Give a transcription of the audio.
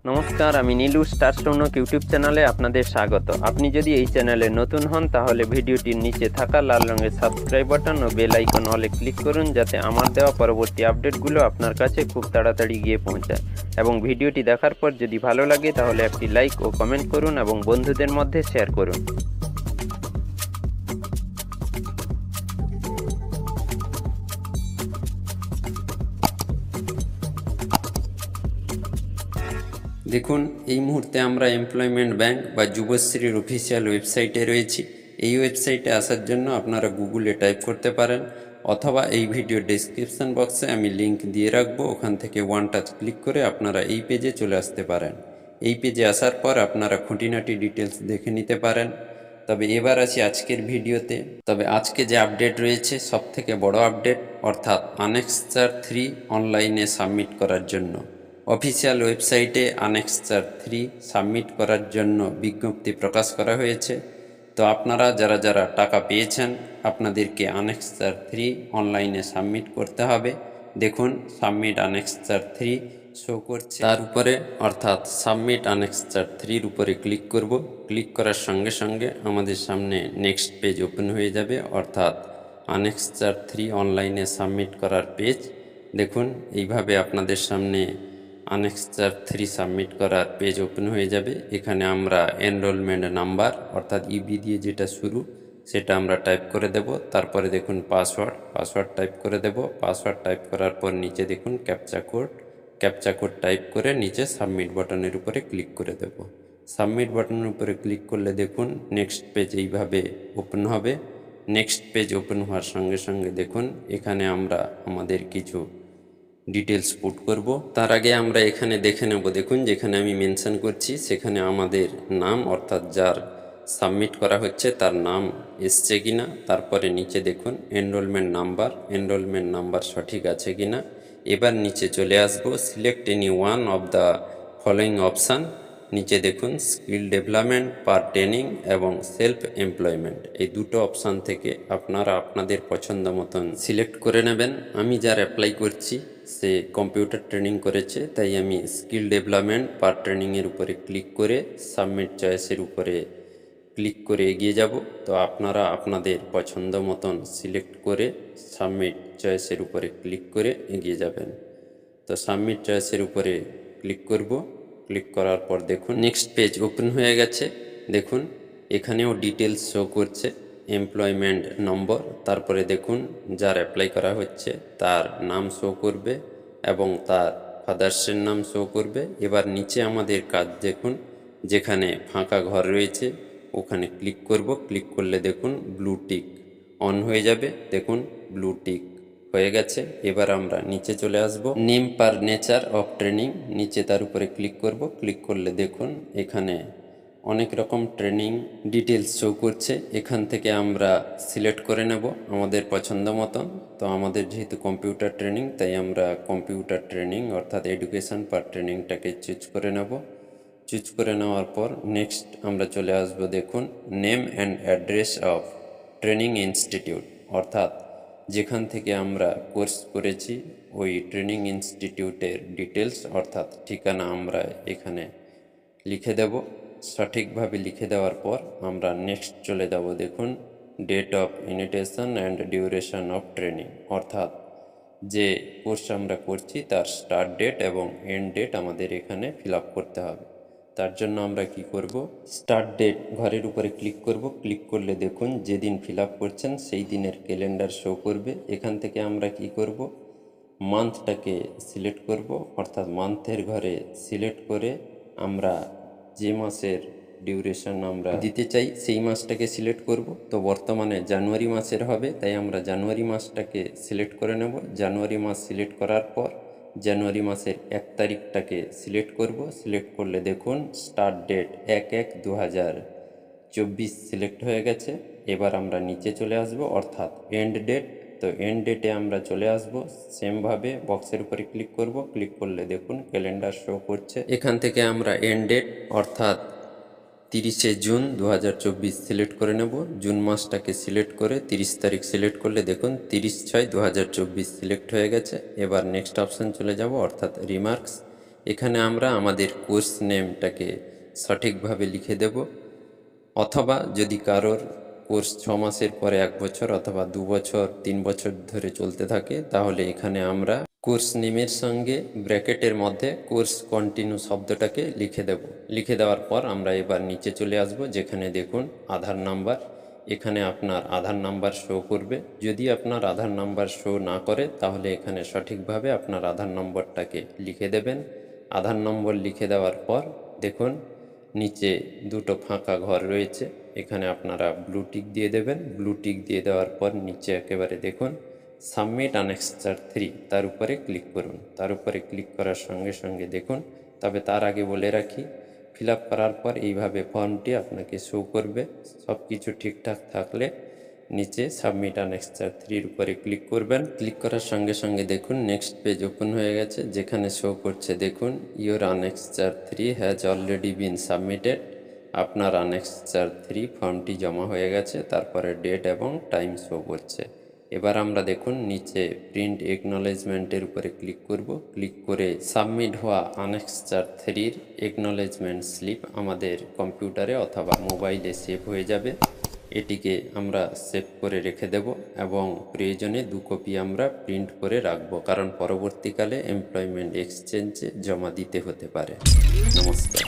নমস্কার, আমি Nilu star Sounak YouTube চ্যানেলে আপনাদের স্বাগত। আপনি যদি এই চ্যানেলে নতুন হন তাহলে ভিডিওটির নিচে থাকা লাল রঙের subscribe button oh bell icon অলে ক্লিক করুন, যাতে আমার দেওয়া পরবর্তী আপডেটগুলো আপনার কাছে খুব তাড়াতাড়ি গিয়ে পৌঁছায়। এবং ভিডিওটি দেখার পর যদি ভালো লাগে তাহলে একটি লাইক ও কমেন্ট করুন এবং বন্ধুদের মধ্যে শেয়ার করুন। দেখুন, এই মুহূর্তে আমরা এমপ্লয়মেন্ট ব্যাংক বা যুবশ্রীর অফিসিয়াল ওয়েবসাইটে রয়েছি। এই ওয়েবসাইটে আসার জন্য আপনারা গুগলে টাইপ করতে পারেন, অথবা এই ভিডিও ডেসক্রিপশন বক্সে আমি লিংক দিয়ে রাখবো, ওখান থেকে ওয়ান টাচ ক্লিক করে আপনারা এই পেজে চলে আসতে পারেন। এই পেজে আসার পর আপনারা খুঁটিনাটি ডিটেলস দেখে নিতে পারেন। তবে এবার আসি আজকের ভিডিওতে। তবে আজকে যে আপডেট রয়েছে সব থেকে বড় আপডেট, অর্থাৎ আনেক্সার 3 অনলাইনে সাবমিট করার জন্য অফিসিয়াল ওয়েবসাইটে আনেক্সার 3 সাবমিট করার জন্য বিজ্ঞপ্তি প্রকাশ করা হয়েছে। তো আপনারা যারা যারা টাকা পেয়েছেন আপনাদেরকে আনেক্সার 3 অনলাইনে সাবমিট করতে হবে। দেখুন, সাবমিট আনেক্সার 3 শো করছে, তার উপরে অর্থাৎ সাবমিট আনেক্সার 3-র উপরে ক্লিক করব। ক্লিক করার সঙ্গে সঙ্গে আমাদের সামনে নেক্সট পেজ ওপেন হয়ে যাবে, অর্থাৎ আনেক্সার 3 অনলাইনে সাবমিট করার পেজ। দেখুন, এইভাবে আপনাদের সামনে আনেক্সার 3 সাবমিট করার পেজ ওপেন হয়ে যাবে। এখানে আমরা এনরোলমেন্ট নাম্বার অর্থাৎ ইবি দিয়ে যেটা শুরু সেটা আমরা টাইপ করে দেব। তারপরে দেখুন পাসওয়ার্ড টাইপ করে দেব। পাসওয়ার্ড টাইপ করার পর নিচে দেখুন ক্যাপচা কোড টাইপ করে নিচে সাবমিট বাটনের উপরে ক্লিক করে দেব। সাবমিট বাটনের উপরে ক্লিক করলে দেখুন নেক্সট পেজ এইভাবে ওপেন হবে। নেক্সট পেজ ওপেন হওয়ার সঙ্গে সঙ্গে দেখুন এখানে আমরা আমাদের কিছু ডিটেলস পুট করব। তার আগে আমরা এখানে দেখে নেব, দেখুন যেখানে আমি মেনশন করছি সেখানে আমাদের নাম অর্থাৎ যার সাবমিট করা হচ্ছে তার নাম এসছে কিনা। তারপরে নিচে দেখুন এনরোলমেন্ট নাম্বার সঠিক আছে কিনা। এবার নিচে চলে আসবো, select any one of the following option. নিচে দেখুন স্কিল ডেভেলপমেন্ট, পার ট্রেনিং এবং সেলফ এমপ্লয়মেন্ট, এই দুটো অপশান থেকে আপনারা আপনাদের পছন্দ মতন সিলেক্ট করে নেবেন। আমি যার অ্যাপ্লাই করছি সে কম্পিউটার ট্রেনিং করেছে, তাই আমি স্কিল ডেভেলপমেন্ট পার ট্রেনিংয়ের উপরে ক্লিক করে সাবমিট চয়েসের উপরে ক্লিক করে এগিয়ে যাব। তো আপনারা আপনাদের পছন্দ মতন সিলেক্ট করে সাবমিট চয়েসের উপরে ক্লিক করে এগিয়ে যাবেন। তো সাবমিট চয়েসের উপরে ক্লিক করব। ক্লিক করার পর দেখুন নেক্সট পেজ ওপেন হয়ে গেছে। দেখুন এখানেও ডিটেলস শো করছে, এমপ্লয়মেন্ট নম্বর, তারপরে দেখুন যার অ্যাপ্লাই করা হচ্ছে তার নাম শো করবে এবং তার ফাদার্সের নাম শো করবে। এবার নিচে আমাদের কাজ দেখুন, যেখানে ফাঁকা ঘর রয়েছে ওখানে ক্লিক করব। ক্লিক করলে দেখুন ব্লু টিক অন হয়ে যাবে। দেখুন ব্লু টিক হয়ে গেছে। এবার আমরা নিচে চলে আসব, name per nature of training, নিচে তার উপরে ক্লিক করব। ক্লিক করলে দেখুন এখানে অনেক রকম ট্রেনিং ডিটেলস শো করছে। এখান থেকে আমরা সিলেক্ট করে নেব আমাদের পছন্দ মতন। তো আমাদের যেহেতু কম্পিউটার ট্রেনিং তাই আমরা কম্পিউটার ট্রেনিং অর্থাৎ এডুকেশন পার ট্রেনিংটাকে চুজ করে নেব। চুজ করে নেওয়ার পর নেক্সট আমরা চলে আসব, দেখুন name and address of training institute, অর্থাৎ যেখান থেকে আমরা কোর্স করেছি ওই ট্রেনিং ইনস্টিটিউটের ডিটেলস অর্থাৎ ঠিকানা আমরা এখানে লিখে দেব। সঠিকভাবে লিখে দেওয়ার পর আমরা নেক্সট চলে যাব। দেখুন date of initiation and duration of training, অর্থাৎ যে কোর্স আমরা করছি তার স্টার্ট ডেট এবং এন্ড ডেট আমাদের এখানে ফিল আপ করতে হবে। তার জন্য আমরা কি করব, স্টার্ট ডেট ঘরের উপরে ক্লিক করব। ক্লিক করলে দেখুন যেদিন ফিল আপ করছেন সেই দিনের ক্যালেন্ডার শো করবে। এখান থেকে আমরা কি করব, মান্থটাকে সিলেক্ট করব, অর্থাৎ মান্থের ঘরে সিলেক্ট করে আমরা যে মাসের ডিউরেশন আমরা দিতে চাই সেই মাসটাকে সিলেক্ট করব। তো বর্তমানে জানুয়ারি মাসের হবে, তাই আমরা জানুয়ারি মাসটাকে সিলেক্ট করে নেব। জানুয়ারি মাস সিলেক্ট করার পর জানুয়ারি মাসের 1 তারিখটাকে সিলেক্ট করব। সিলেক্ট করলে দেখুন স্টার্ট ডেট 1/1/2024 সিলেক্ট হয়ে গেছে। এবার আমরা নিচে চলে আসব, অর্থাৎ এন্ড ডেট। তো এন্ড ডেটে আমরা চলে আসব, সেমভাবে বক্সের উপরে ক্লিক করব। ক্লিক করলে দেখুন ক্যালেন্ডার শো করছে। এখান থেকে আমরা এন্ড ডেট অর্থাৎ 30শে জুন 2024 সিলেক্ট করে নেব। জুন মাসটাকে সিলেক্ট করে 30 তারিখ সিলেক্ট করলে দেখুন 30/6/2024 সিলেক্ট হয়ে গেছে। এবার নেক্সট অপশান চলে যাব, অর্থাৎ রিমার্কস। এখানে আমরা আমাদের কোর্স নেমটাকে সঠিকভাবে লিখে দেব, অথবা যদি কারোর কোর্স 6 মাসের পরে 1 বছর অথবা 2 বছর 3 বছর ধরে চলতে থাকে, তাহলে এখানে আমরা কোর্স নেমের সঙ্গে ব্র্যাকেটের মধ্যে কোর্স কন্টিনিউ শব্দটাকে লিখে দেব। লিখে দেওয়ার পর আমরা এবার নিচে চলে আসব, যেখানে দেখুন আধার নাম্বার। এখানে আপনার আধার নাম্বার শো করবে। যদি আপনার আধার নাম্বার শো না করে, তাহলে এখানে সঠিকভাবে আপনার আধার নম্বরটাকে লিখে দেবেন। আধার নম্বর লিখে দেওয়ার পর দেখুন নিচে দুটো ফাঁকা ঘর রয়েছে, এখানে আপনারা ব্লু টিক দিয়ে দেবেন। ব্লু টিক দিয়ে দেওয়ার পর নিচে একেবারে দেখুন সাবমিট আনেক্সার 3, তার উপরে ক্লিক করুন। তার উপরে ক্লিক করার সঙ্গে সঙ্গে দেখুন, তবে তার আগে বলে রাখি, ফিল আপ করার পর এইভাবে ফর্মটি আপনাকে শো করবে। সব কিছু ঠিকঠাক থাকলে নিচে সাবমিট আনেক্সার 3-র উপরে ক্লিক করবেন। ক্লিক করার সঙ্গে সঙ্গে দেখুন নেক্সট পেজ ওপেন হয়ে গেছে, যেখানে শো করছে দেখুন your annexure 3 has already been submitted. আপনার আনেক্সার 3 ফর্মটি জমা হয়ে গেছে, তারপরে ডেট এবং টাইম শো করছে। এবার আমরা দেখুন নিচে প্রিন্ট একনলেজমেন্টের উপরে ক্লিক করব। ক্লিক করে সাবমিট হওয়া আনেক্সার 3-র একনলেজমেন্ট স্লিপ আমাদের কম্পিউটারে অথবা মোবাইলে সেভ হয়ে যাবে। এটিকে আমরা সেভ করে রেখে দেব এবং প্রয়োজনে 2 কপি আমরা প্রিন্ট করে রাখব, কারণ পরবর্তীকালে এমপ্লয়মেন্ট এক্সচেঞ্জে জমা দিতে হতে পারে। নমস্কার।